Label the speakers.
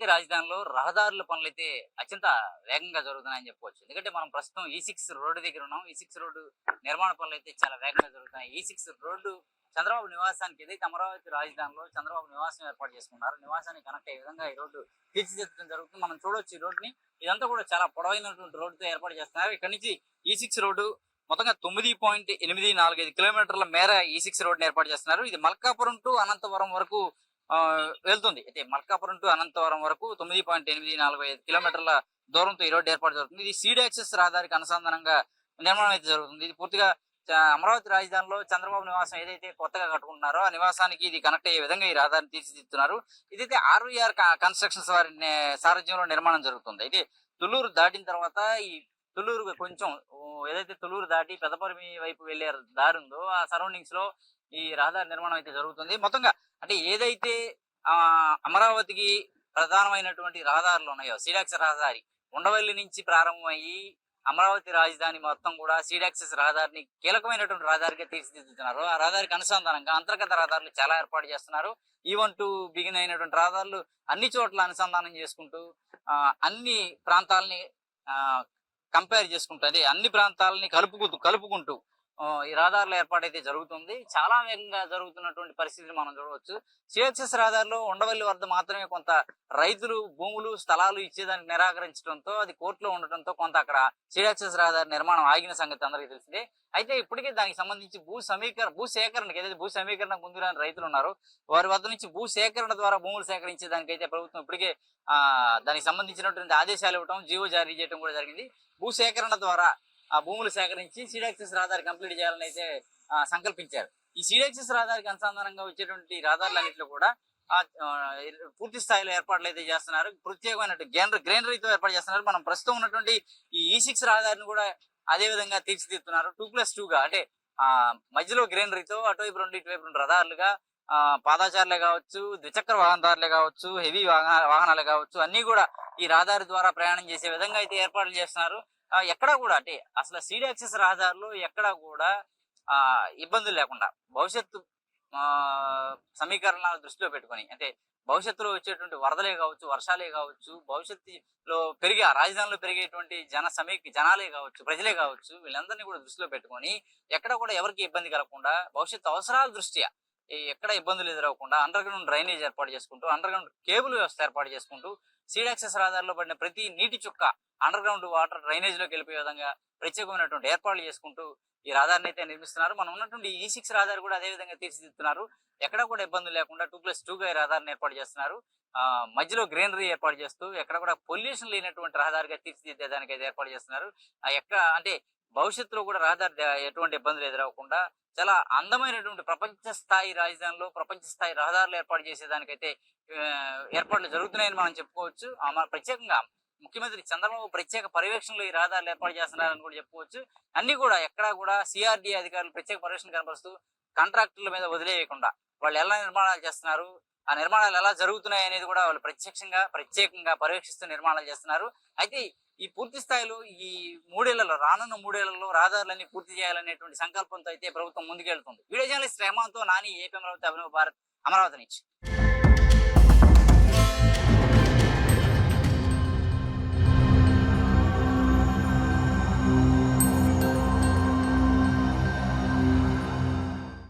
Speaker 1: అమరావతి రాజధానిలో రహదారుల పనులైతే అత్యంత వేగంగా జరుగుతున్నాయని చెప్పుకోవచ్చు. ఎందుకంటే మనం ప్రస్తుతం ఈ6 రోడ్డు దగ్గర ఉన్నాం. ఈ6 రోడ్డు నిర్మాణ పనులు అయితే చాలా వేగంగా జరుగుతున్నాయి. ఈ6 రోడ్డు చంద్రబాబు నివాసానికి ఏదైతే అమరావతి రాజధానిలో చంద్రబాబు నివాసం ఏర్పాటు చేసుకున్నారు, నివాసానికి కనెక్ట్ అయ్యే విధంగా ఈ రోడ్డు తీర్చిదిద్దడం జరుగుతుంది. మనం చూడొచ్చు ఈ రోడ్డుని. ఇదంతా కూడా చాలా పొడవైనటువంటి రోడ్డుతో ఏర్పాటు చేస్తున్నారు. ఇక్కడ నుంచి ఈ6 రోడ్డు మొత్తంగా 9.845 కిలోమీటర్ల మేర ఈ6 రోడ్డుని ఏర్పాటు చేస్తున్నారు. ఇది మల్కాపురం టు అనంతపురం వరకు వెళ్తుంది. అయితే మల్కాపురం టు అనంతవరం వరకు 9.845 కిలోమీటర్ల దూరంతో ఈ రోడ్డు ఏర్పాటు జరుగుతుంది. ఇది సీడ్ యాక్సెస్ రహదారికి అనుసంధానంగా నిర్మాణం అయితే జరుగుతుంది. ఇది పూర్తిగా అమరావతి రాజధానిలో చంద్రబాబు నివాసం ఏదైతే కొత్తగా కట్టుకుంటున్నారో ఆ నివాసానికి ఇది కనెక్ట్ అయ్యే విధంగా ఈ రహదారిని తీర్చిదిద్దుతున్నారు. ఇదైతే ఆర్వీఆర్ కన్స్ట్రక్షన్స్ వారి సారథ్యంలో నిర్మాణం జరుగుతుంది. అయితే తుళ్ళూరు దాటిన తర్వాత ఈ తుళ్ళూరు కొంచెం ఏదైతే తుళ్ళూరు దాటి పెదపరిమి వైపు వెళ్లే దారి ఉందో ఆ సరౌండింగ్స్ లో ఈ రహదారి నిర్మాణం అయితే జరుగుతుంది. మొత్తంగా అంటే ఏదైతే అమరావతికి ప్రధానమైనటువంటి రహదారులు ఉన్నాయో సీడాక్స్ రహదారి ఉండవల్లి నుంచి ప్రారంభమయ్యి అమరావతి రాజధాని మొత్తం కూడా సీడాక్సెస్ రహదారిని కీలకమైనటువంటి రహదారిగా తీర్చిదిద్దుతున్నారు. ఆ రహదారికి అనుసంధానంగా అంతర్గత రహదారులు చాలా ఏర్పాటు చేస్తున్నారు. ఈవెన్ టు బిగిన్ అయినటువంటి రహదారులు అన్ని చోట్ల అనుసంధానం చేసుకుంటూ అన్ని ప్రాంతాలని కంపేర్ చేసుకుంటూ అదే అన్ని ప్రాంతాలని కలుపుకుంటూ ఈ రహదారుల ఏర్పాటు అయితే జరుగుతుంది. చాలా వేగంగా జరుగుతున్నటువంటి పరిస్థితిని మనం చూడవచ్చు. సిఎక్సెస్ రహదారిలో ఉండవల్లి వద్ద మాత్రమే కొంత రైతులు భూములు స్థలాలు ఇచ్చేదానికి నిరాకరించడంతో అది కోర్టులో ఉండటంతో కొంత అక్కడ సిఎక్సెస్ రహదారి నిర్మాణం ఆగిన సంగతి అందరికీ తెలిసిందే. అయితే ఇప్పటికే దానికి సంబంధించి భూసేకరణకి ఏదైతే భూ సమీకరణ ముందు రైతులు ఉన్నారో వారి వద్ద నుంచి భూసేకరణ ద్వారా భూములు సేకరించేదానికైతే ప్రభుత్వం ఇప్పటికే దానికి సంబంధించినటువంటి ఆదేశాలు ఇవ్వడం జీవో జారీ చేయడం కూడా జరిగింది. భూసేకరణ ద్వారా ఆ భూములు సేకరించి సీడాక్సెస్ రహదారి కంప్లీట్ చేయాలని అయితే సంకల్పించారు. ఈ సీడాక్సెస్ రహదారికి అనుసంధానంగా వచ్చేటువంటి రహదారులన్నింటిలో కూడా పూర్తి స్థాయిలో ఏర్పాట్లు అయితే చేస్తున్నారు. ప్రత్యేకమైన గ్రీనరీతో ఏర్పాటు చేస్తున్నారు. మనం ప్రస్తుతం ఉన్నటువంటి ఈ ఈ6 రహదారిని కూడా అదే విధంగా తీర్చిదిద్దుతున్నారు. 2+2గా అంటే మధ్యలో గ్రీనరీతో అటువైపు రెండు ఇటువైపు రెండు రహదారులుగా పాదాచారులే కావచ్చు, ద్విచక్ర వాహనదారులే కావచ్చు, హెవీ వాహనాలే కావచ్చు అన్ని కూడా ఈ రహదారి ద్వారా ప్రయాణం చేసే విధంగా అయితే ఏర్పాట్లు చేస్తున్నారు. ఎక్కడా కూడా అంటే అసలు సీడ్ యాక్సెస్ రహదారులు ఎక్కడా కూడా ఇబ్బందులు లేకుండా భవిష్యత్తు సమీకరణాల దృష్టిలో పెట్టుకొని అంటే భవిష్యత్తులో వచ్చేటువంటి వరదలే కావచ్చు, వర్షాలే కావచ్చు, భవిష్యత్తులో పెరిగే రాజధానిలో పెరిగేటువంటి జనాలే కావచ్చు, ప్రజలే కావచ్చు, వీళ్ళందరినీ కూడా దృష్టిలో పెట్టుకొని ఎక్కడ కూడా ఎవరికి ఇబ్బంది కలగకుండా భవిష్యత్తు అవసరాల దృష్ట్యా ఎక్కడ ఇబ్బందులు ఎదురవకుండా అండర్ గ్రౌండ్ డ్రైనేజ్ ఏర్పాటు చేసుకుంటూ అండర్ గ్రౌండ్ కేబుల్ వ్యవస్థ ఏర్పాటు చేసుకుంటూ సీడ్ యాక్సెస్ రహదారిలో పడిన ప్రతి నీటి చుక్క అండర్ గ్రౌండ్ వాటర్ డ్రైనేజ్ లోకి వెళ్ళిపోయే విధంగా ప్రత్యేకమైనటువంటి ఏర్పాట్లు చేసుకుంటూ ఈ రహదారిని అయితే నిర్మిస్తున్నారు. మనం ఉన్నటువంటి ఈ6 రహదారి కూడా అదే విధంగా తీర్చిదిద్దుతున్నారు. ఎక్కడ కూడా ఇబ్బందులు లేకుండా 2+2గా ఈ రహదారిని ఏర్పాటు చేస్తున్నారు. మధ్యలో గ్రీనరీ ఏర్పాటు చేస్తూ ఎక్కడ కూడా పొల్యూషన్ లేనటువంటి రహదారిగా తీర్చిదిద్దేదానికి అయితే ఏర్పాటు చేస్తున్నారు. ఎక్కడ అంటే భవిష్యత్తులో కూడా రహదారి ఎటువంటి ఇబ్బందులు ఎదురవ్వకుండా చాలా అందమైనటువంటి ప్రపంచ స్థాయి రాజధానిలో ప్రపంచ స్థాయి రహదారులు ఏర్పాటు చేసేదానికైతే ఏర్పాట్లు జరుగుతున్నాయని మనం చెప్పుకోవచ్చు. ప్రత్యేకంగా ముఖ్యమంత్రి చంద్రబాబు ప్రత్యేక పర్యవేక్షణలో ఈ రహదారులు ఏర్పాటు చేస్తున్నారని కూడా చెప్పుకోవచ్చు. అన్ని కూడా ఎక్కడా కూడా సిఆర్డీఏ అధికారులు ప్రత్యేక పర్యవేక్షణ కనపరుస్తూ కాంట్రాక్టర్ల మీద వదిలేయకుండా వాళ్ళు ఎలా నిర్మాణాలు చేస్తున్నారు, ఆ నిర్మాణాలు ఎలా జరుగుతున్నాయి అనేది కూడా వాళ్ళు ప్రత్యేకంగా పర్యవేక్షిస్తూ నిర్మాణాలు చేస్తున్నారు. అయితే ఈ పూర్తి స్థాయిలో ఈ రానున్న మూడేళ్లలో రహదారులన్నీ పూర్తి చేయాలనేటువంటి సంకల్పంతో అయితే ప్రభుత్వం ముందుకెళ్తుంది. వీడియో జర్నలిస్ట్ రెహమాన్తో నాని, ఏపీ అమరావతి, అభినవ్ భారత్, అమరావతి నుంచి.